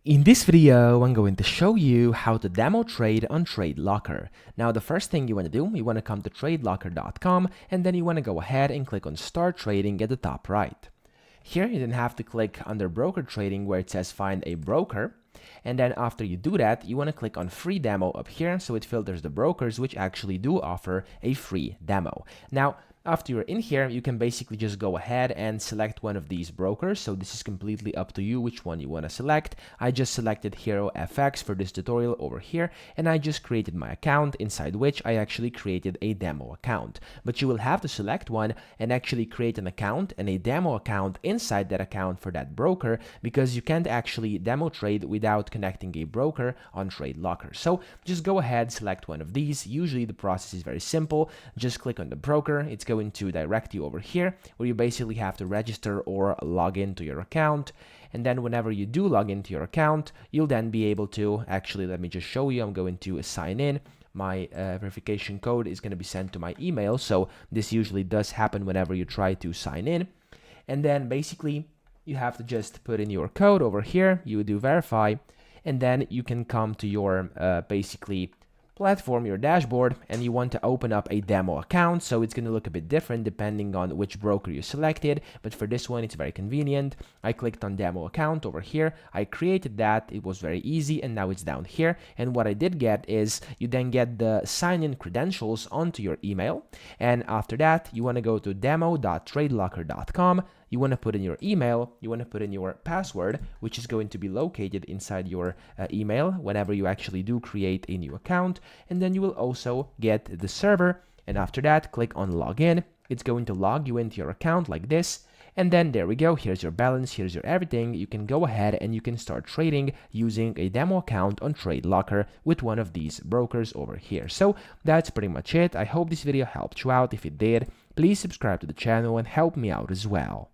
In this video, I'm going to show you how to demo trade on TradeLocker. Now, the first thing you want to do, you want to come to TradeLocker.com and then you want to go ahead and click on Start Trading at the top right. Here, you then have to click under Broker Trading where it says Find a Broker. And then after you do that, you want to click on Free Demo up here so it filters the brokers which actually do offer a free demo. Now, after you're in here, you can basically just go ahead and select one of these brokers. So this is completely up to you which one you want to select. I just selected Hero FX for this tutorial over here, and I just created my account inside which I actually created a demo account. But you will have to select one and actually create an account and a demo account inside that account for that broker, because you can't actually demo trade without connecting a broker on TradeLocker. So just go ahead, select one of these. Usually the process is very simple. Just click on the broker. It's going to direct you over here where you basically have to register or log into your account. And then whenever you do log into your account, you'll then be able to actually, let me just show you. I'm going to sign in. My verification code is going to be sent to my email. So this usually does happen whenever you try to sign in. And then basically you have to just put in your code over here. You do verify, and then you can come to your basically platform, your dashboard, and you want to open up a demo account. So it's going to look a bit different depending on which broker you selected, but for this one it's very convenient. I clicked on demo account over here, I created that, it was very easy, and now it's down here. And what I did get is you then get the sign-in credentials onto your email, and after that you want to go to demo.tradelocker.com. You want to put in your email, you want to put in your password, which is going to be located inside your email whenever you actually do create a new account, and then you will also get the server, and after that click on login. It's going to log you into your account like this, and then there we go. Here's your balance, here's your everything. You can go ahead and you can start trading using a demo account on TradeLocker with one of these brokers over here. So that's pretty much it. I hope this video helped you out. If it did, please subscribe to the channel and help me out as well.